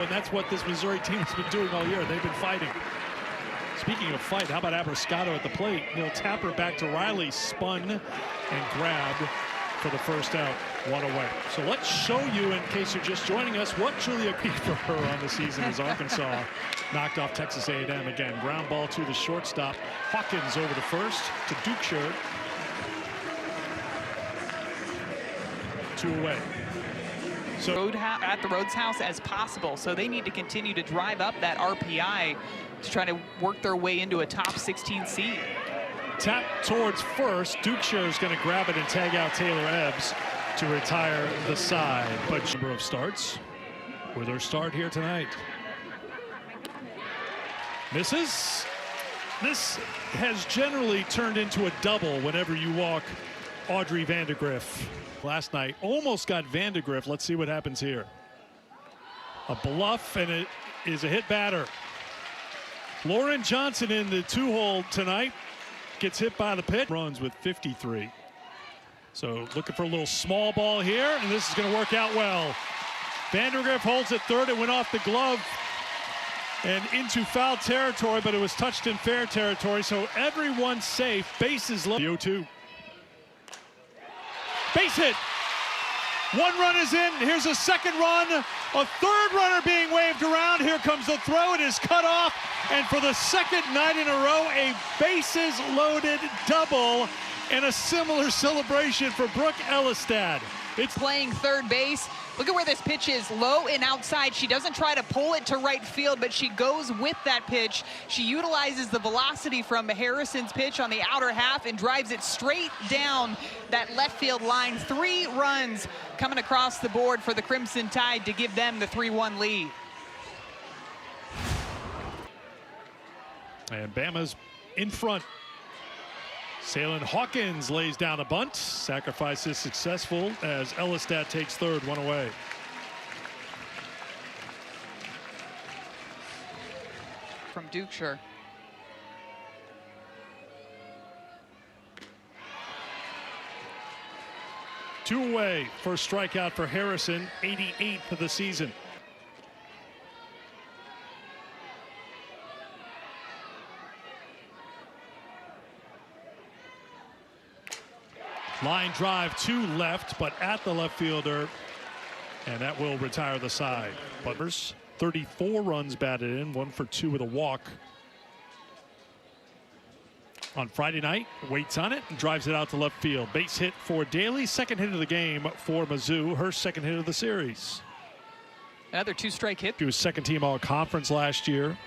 And that's what this Missouri team has been doing all year. They've been fighting. Speaking of fight, how about Abrascato at the plate? He'll tap her back to Riley, spun and grabbed for the first out, one away. So let's show you, in case you're just joining us, what Julia Peak for her on the season as Arkansas knocked off Texas A&M again. Ground ball to the shortstop. Hawkins over to first to Dukeshire. 2 away. So at the Rhodes House as possible, so they need to continue to drive up that RPI to try to work their way into a top 16 seed. Tap towards first. Dukeshire is going to grab it and tag out Taylor Ebbs to retire the side. But number of starts with her start here tonight. Misses. This has generally turned into a double whenever you walk Audrey Vandegrift. Last night almost got Vandegrift. Let's see what happens here. A bluff, and it is a hit batter. Lauren Johnson in the 2-hole tonight gets hit by the pitch. Runs with 53. So looking for a little small ball here, and this is going to work out well. Vandegrift holds it third. It went off the glove and into foul territory, but it was touched in fair territory, so everyone's safe. Bases low. The 0-2. Base hit. 1 run is in. Here's a second run. A third runner being waved around. Here comes the throw. It is cut off. And for the second night in a row, a bases loaded double and a similar celebration for Brooke Elistad. It's playing third base. Look at where this pitch is, low and outside. She doesn't try to pull it to right field, but she goes with that pitch. She utilizes the velocity from Harrison's pitch on the outer half and drives it straight down that left field line. 3 runs coming across the board for the Crimson Tide to give them the 3-1 lead. And Bama's in front. Salem Hawkins lays down a bunt. Sacrifice is successful as Elistad takes third, 1 away. From Dukeshire. Two away. First strikeout for Harrison, 88th of the season. Line drive to left, but at the left fielder, and that will retire the side. Butters, 34 runs batted in, 1 for 2 with a walk. On Friday night, waits on it and drives it out to left field. Base hit for Daly, second hit of the game for Mizzou, her second hit of the series. Another 2-strike hit. She was second team all-conference last year.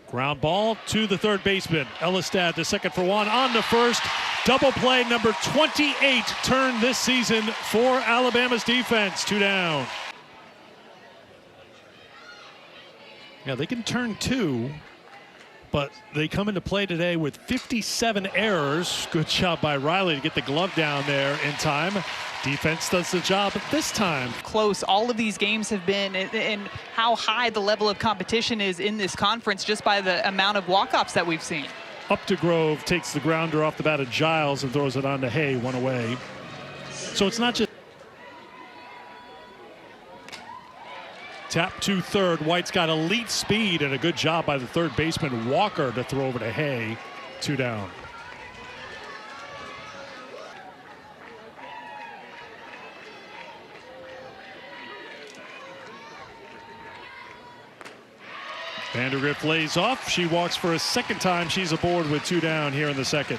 Ground ball to the third baseman. Elistad to second for 1, on to first. Double play number 28 turned this season for Alabama's defense. 2 down. Yeah, they can turn 2, but they come into play today with 57 errors. Good job by Riley to get the glove down there in time. Defense does the job this time. Close all of these games have been, and how high the level of competition is in this conference just by the amount of walk-ups that we've seen. Updegrove takes the grounder off the bat of Giles and throws it on to Hay, 1 away. So it's not just tap to third. White's got elite speed and a good job by the third baseman Walker to throw over to Hay. 2 down. Vandegrift lays off. She walks for a second time. She's aboard with 2 down here in the second.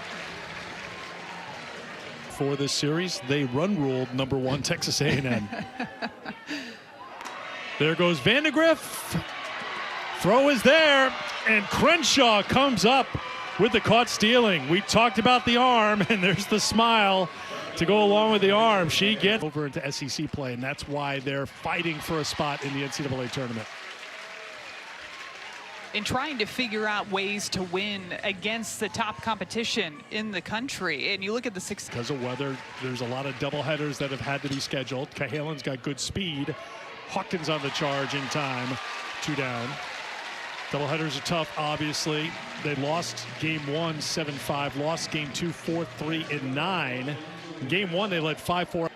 For this series, they run ruled number 1 Texas A&M. There goes Vandegrift. Throw is there, and Crenshaw comes up with the caught stealing. We talked about the arm, and there's the smile to go along with the arm. She gets over into SEC play, and that's why they're fighting for a spot in the NCAA tournament. In trying to figure out ways to win against the top competition in the country. And you look at the success. Because of weather, there's a lot of doubleheaders that have had to be scheduled. Cahalan's got good speed. Hawkins on the charge in time. 2 down. Doubleheaders are tough, obviously. They lost game 1, 7-5. Lost game 2, 4-3 and 9. In game 1, they led 5-4.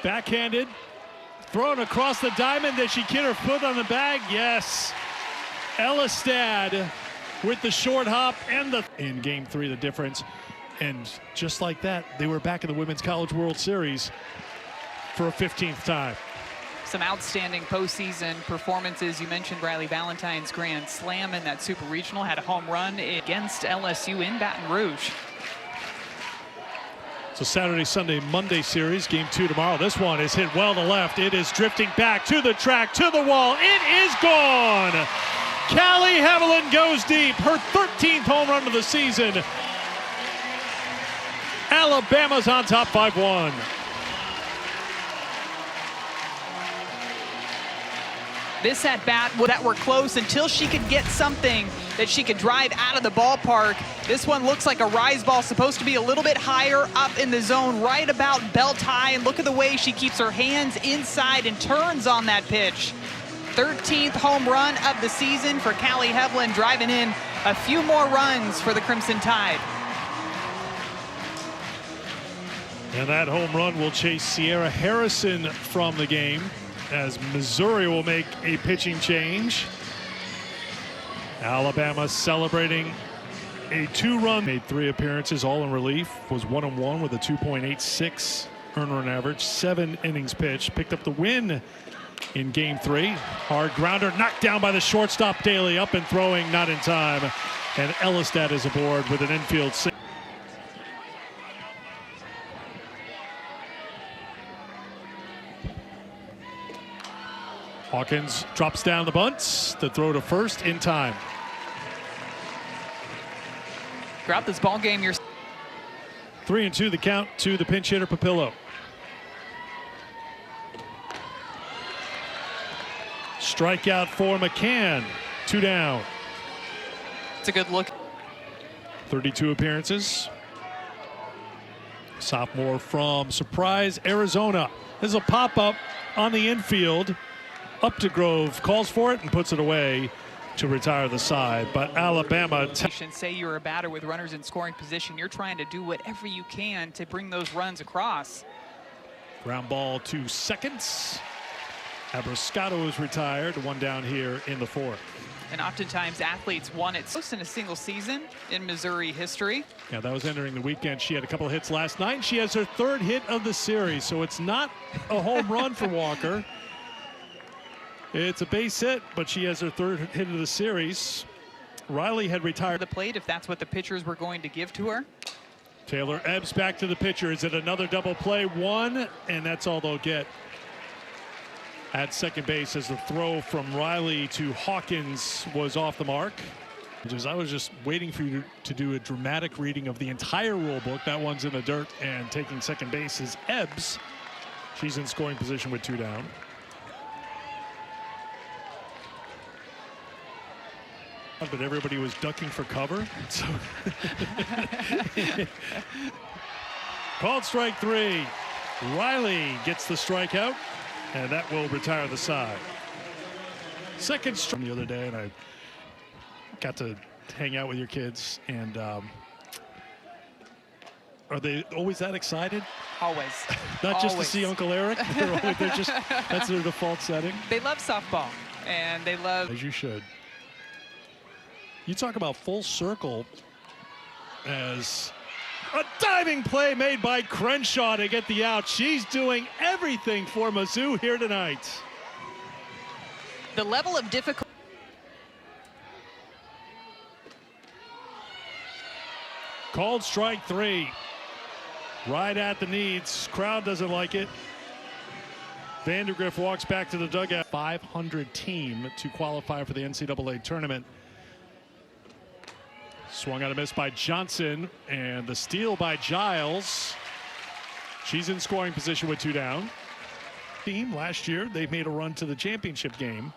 Backhanded, thrown across the diamond. Did she get her foot on the bag? Yes. Elistad with the short hop and in game 3, the difference. And just like that, they were back in the Women's College World Series for a 15th time. Some outstanding postseason performances. You mentioned Riley Valentine's grand slam in that Super Regional, had a home run against LSU in Baton Rouge. So Saturday, Sunday, Monday series, game 2 tomorrow. This one is hit well to left. It is drifting back to the track, to the wall. It is gone. Callie Haviland goes deep. Her 13th home run of the season. Alabama's on top 5-1. This at bat that were close until she could get something that she could drive out of the ballpark. This one looks like a rise ball, supposed to be a little bit higher up in the zone, right about belt high. And look at the way she keeps her hands inside and turns on that pitch. 13th home run of the season for Callie Haviland, driving in a few more runs for the Crimson Tide. And that home run will chase Sierra Harrison from the game, as Missouri will make a pitching change. Alabama celebrating a 2-run. Made 3 appearances, all in relief. Was 1-1 with a 2.86 earned run average. 7 innings pitched. Picked up the win in game 3. Hard grounder knocked down by the shortstop Daly. Up and throwing, not in time. And Elistad is aboard with an infield single. Hawkins drops down the bunts. The throw to first in time. Throughout this ball game, you're 3-2 the count to the pinch hitter Papillo. Strikeout for McCann. 2 down. It's a good look. 32 appearances. Sophomore from Surprise, Arizona. There's a pop-up on the infield. Up to Grove, calls for it and puts it away to retire the side. But Alabama. Say you're a batter with runners in scoring position. You're trying to do whatever you can to bring those runs across. Ground ball to seconds. Abrascato is retired. 1 down here in the 4th. And oftentimes athletes won it most in a single season in Missouri history. Yeah, that was entering the weekend. She had a couple of hits last night. She has her 3rd hit of the series, so it's not a home run for Walker. It's a base hit, but she has her 3rd hit of the series. Riley had retired. The plate, if that's what the pitchers were going to give to her. Taylor Ebbs back to the pitcher. Is it another double play? 1, and that's all they'll get. At second base, as the throw from Riley to Hawkins was off the mark. I was just waiting for you to do a dramatic reading of the entire rule book. That one's in the dirt, and taking second base is Ebbs. She's in scoring position with 2 down. But everybody was ducking for cover. So called strike 3. Riley gets the strikeout, and that will retire the side. Second strike the other day, and I got to hang out with your kids. And are they always that excited? Always. Not just to see Uncle Eric. They're just, that's their default setting. They love softball, and they love. As you should. You talk about full circle, as a diving play made by Crenshaw to get the out. She's doing everything for Mizzou here tonight. The level of difficulty. Called strike 3. Right at the knees. Crowd doesn't like it. Vandergriff walks back to the dugout. 500 team to qualify for the NCAA tournament. Swung out a miss by Johnson, and the steal by Giles. She's in scoring position with 2 down. Team last year, they made a run to the championship game.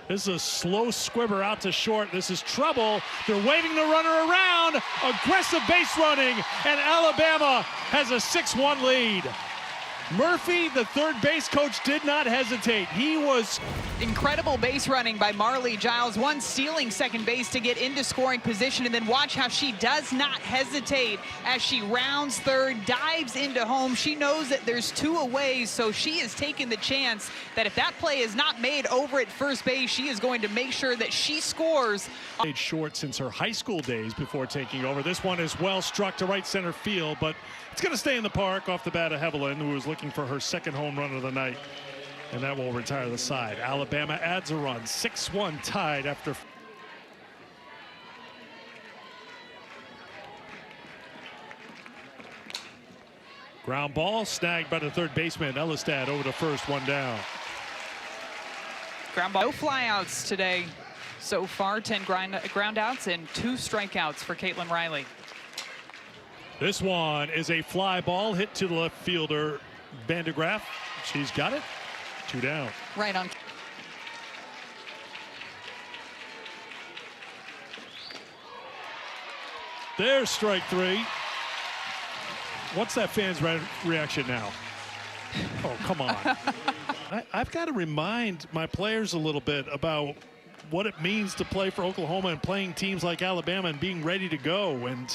This is a slow squibber out to short. This is trouble. They're waving the runner around. Aggressive base running, and Alabama has a 6-1 lead. Murphy, the third base coach, did not hesitate. He was Incredible base running by Marlee Giles, one stealing second base to get into scoring position, and then watch how she does not hesitate as she rounds third, dives into home. She knows that there's two away, so she is taking the chance that if that play is not made over at first base, she is going to make sure that she scores. played short since her high school days before taking over. This one is well struck to right center field, but it's going to stay in the park off the bat of Hevelin, who is looking for her second home run of the night. And that will retire the side. Alabama adds a run, 6-1 tied after. Ground ball snagged by the third baseman. Elistad over to first, one down. Ground ball. No flyouts today so far, 10 ground outs and 2 strikeouts for Caitlin Riley. This one is a fly ball hit to the left fielder, Vandegraff. She's got it. 2 down. Right on. There's strike 3. What's that fan's reaction now? Oh, come on. I've got to remind my players a little bit about what it means to play for Oklahoma and playing teams like Alabama and being ready to go. And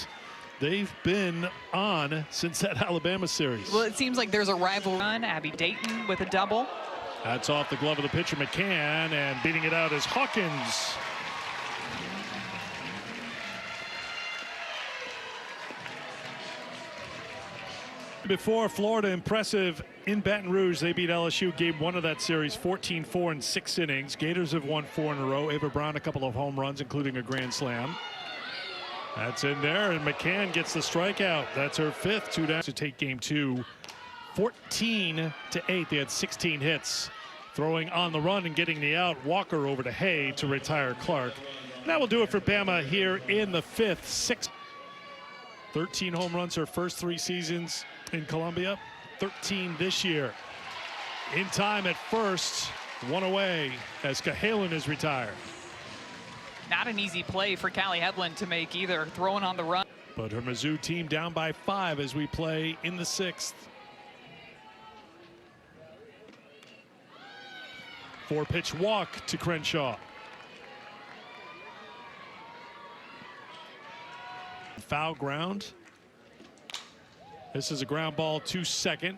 they've been on since that Alabama series. Well, it seems like there's a rival run. Abby Dayton with a double. That's off the glove of the pitcher, McCann, and beating it out is Hawkins. Before Florida, impressive in Baton Rouge. They beat LSU, game 1 of that series, 14-4 in 6 innings. Gators have won 4 in a row. Ava Brown a couple of home runs, including a grand slam. That's in there, and McCann gets the strikeout. That's her 5th, 2 down to take game 2. 14-8. They had 16 hits. Throwing on the run and getting the out. Walker over to Hay to retire Clark. And that will do it for Bama here in the 5th. 13 home runs her first 3 seasons in Columbia. 13 this year. In time at first, 1 away as Cahalan is retired. Not an easy play for Callie Hevelin to make either, throwing on the run. But her Mizzou team down by 5 as we play in the 6th. 4-pitch walk to Crenshaw. Foul ground. This is a ground ball to second.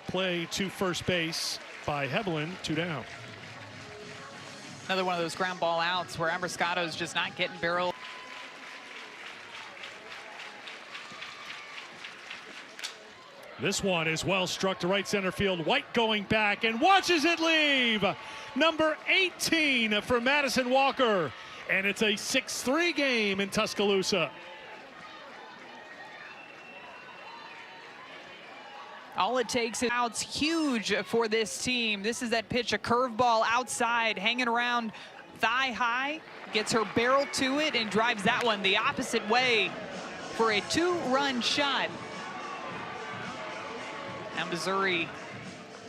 Play to first base by Hevelin, 2 down. Another one of those ground ball outs where Ambriscato's just not getting barrel. This one is well struck to right center field. White going back and watches it leave. Number 18 for Madison Walker. And it's a 6-3 game in Tuscaloosa. All it takes is outs, huge for this team. This is that pitch, a curveball outside, hanging around thigh high, gets her barrel to it and drives that one the opposite way for a 2-run shot. Now Missouri.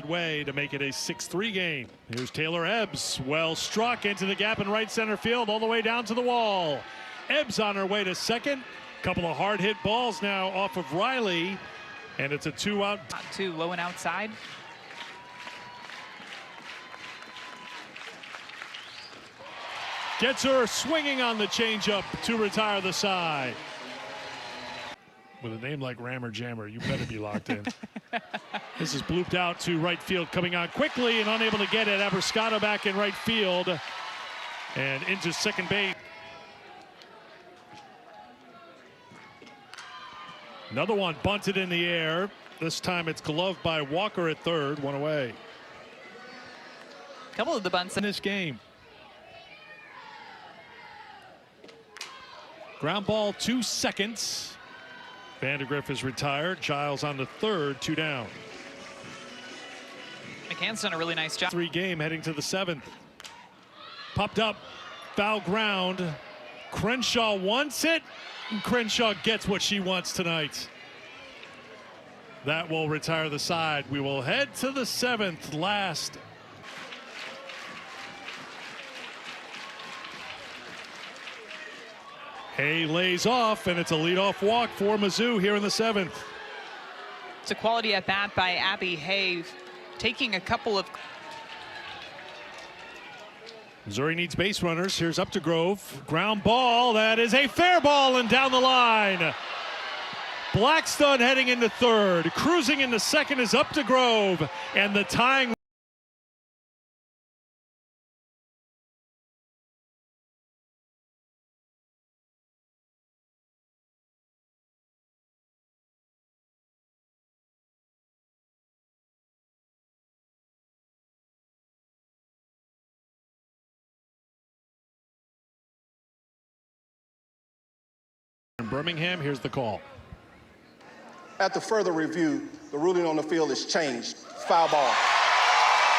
Way to make it a 6-3 game. Here's Taylor Ebbs, well struck into the gap in right center field, all the way down to the wall. Ebbs on her way to second. Couple of hard hit balls now off of Riley. And it's a 2-out. 2 low and outside. Gets her swinging on the changeup to retire the side. With a name like Rammer Jammer, you better be locked in. This is blooped out to right field, coming on quickly and unable to get it. Ambriscato back in right field and into second base. Another one bunted in the air. This time it's gloved by Walker at third, 1 away. A couple of the bunts in this game. Ground ball 2 seconds. Vandegrift is retired. Giles on the third, 2 down. McCann's done a really nice job. 3 game heading to the 7th. Popped up, foul ground. Crenshaw wants it, and Crenshaw gets what she wants tonight. That will retire the side. We will head to the 7th, last. Hay lays off, and it's a leadoff walk for Mizzou here in the 7th. It's a quality at bat by Abby Hay, taking a couple of. Missouri needs base runners. Here's Updegrove. Ground ball. That is a fair ball and down the line. Blackstone heading into third. Cruising into second is Updegrove. And the tying. In Birmingham, here's the call. After further review, the ruling on the field is changed. Foul ball.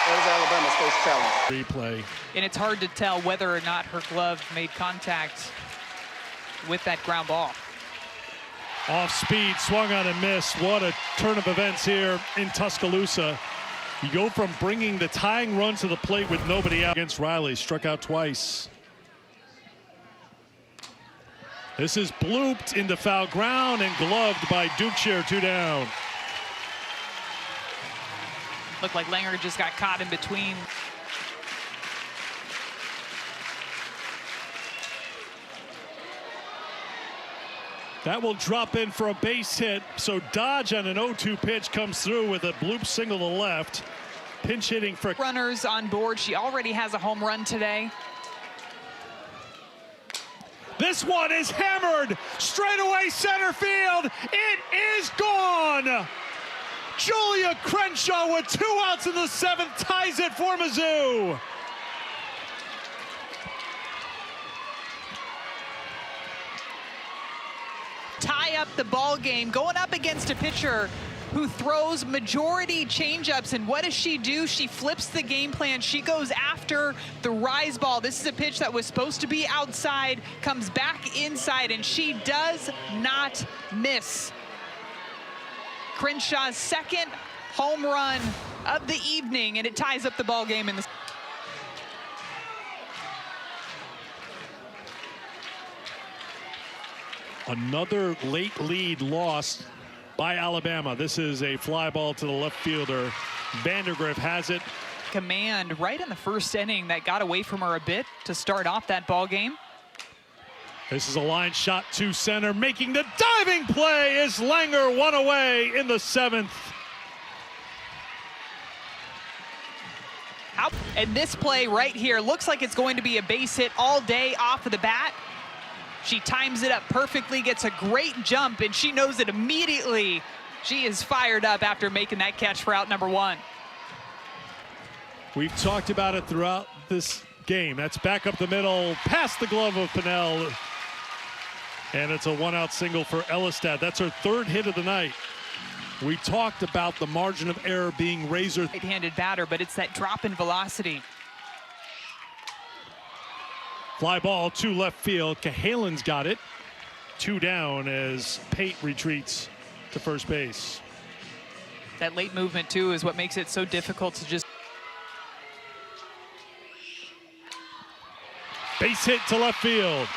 That is Alabama's first challenge. Replay. And it's hard to tell whether or not her glove made contact with that ground ball. Off speed, swung on and missed. What a turn of events here in Tuscaloosa. You go from bringing the tying run to the plate with nobody out against Riley. Struck out twice. This is blooped into foul ground and gloved by Dukeshire, 2 down. Looked like Langer just got caught in between. That will drop in for a base hit. So Dodge on an 0-2 pitch comes through with a bloop single to left. Pinch hitting for Runners on board. She already has a home run today. This one is hammered straight away center field. It is gone. Julia Crenshaw with 2 outs in the 7th ties it for Mizzou. Tie up the ball game, going up against a pitcher who throws majority changeups. And what does she do? She flips the game plan. She goes after the rise ball. This is a pitch that was supposed to be outside, comes back inside, and she does not miss. Crenshaw's 2nd home run of the evening, and it ties up the ball game in the. Another late lead lost by Alabama. This is a fly ball to the left fielder. Vandergriff has it. Command right in the 1st inning that got away from her a bit to start off that ball game. This is a line shot to center. Making the diving play is Langer, 1 away in the 7th. And this play right here looks like it's going to be a base hit all day off of the bat. She times it up perfectly, gets a great jump, and she knows it immediately. She is fired up after making that catch for out number 1. We've talked about it throughout this game. That's back up the middle, past the glove of Pinnell. And it's a 1-out single for Elistad. That's her 3rd hit of the night. We talked about the margin of error being razor. Right-handed batter, but it's that drop in velocity. Fly ball to left field. Cahalan's got it. 2 down as Pate retreats to first base. That late movement, too, is what makes it so difficult to just. Base hit to left field.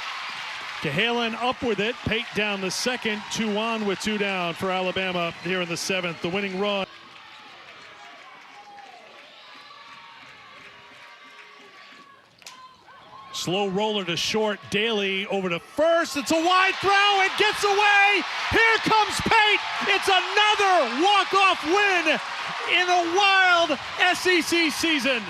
Cahalan up with it. Pate down the 2nd. 2 on with 2 down for Alabama here in the 7th. The winning run. Slow roller to short. Daly over to first. It's a wide throw. It gets away. Here comes Pate. It's another walk-off win in a wild SEC season.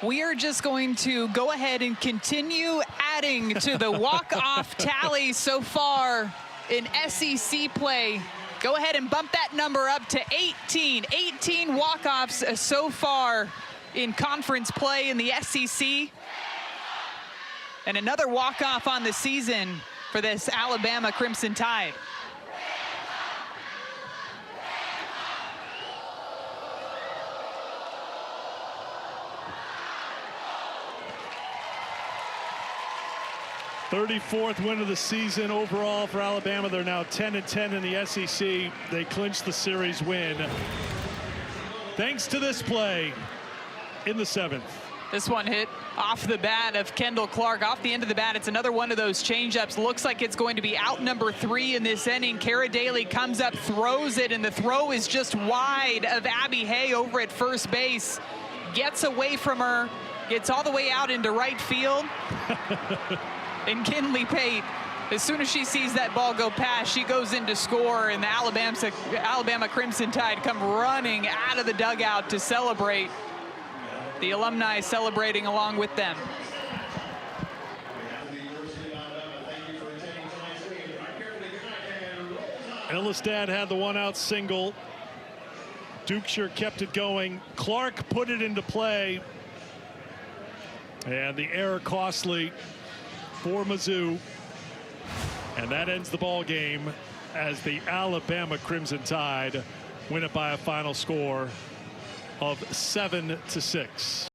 We are just going to go ahead and continue adding to the walk-off tally so far in SEC play. Go ahead and bump that number up to 18. 18 walk-offs so far in conference play in the SEC. And another walk-off on the season for this Alabama Crimson Tide. 34th win of the season overall for Alabama. They're now 10-10 in the SEC. They clinched the series win thanks to this play in the 7th. This one hit off the bat of Kendall Clark. Off the end of the bat, it's another one of those changeups. Looks like it's going to be out number 3 in this inning. Kara Daly comes up, throws it, and the throw is just wide of Abby Hay over at first base. Gets away from her, gets all the way out into right field. And Kinley Pate, as soon as she sees that ball go past, she goes in to score, and the Alabama Crimson Tide come running out of the dugout to celebrate. The alumni celebrating along with them. Elistad had the 1-out single. Dukeshire kept it going. Clark put it into play. And the error costly for Mizzou. And that ends the ball game as the Alabama Crimson Tide win it by a final score of 7-6.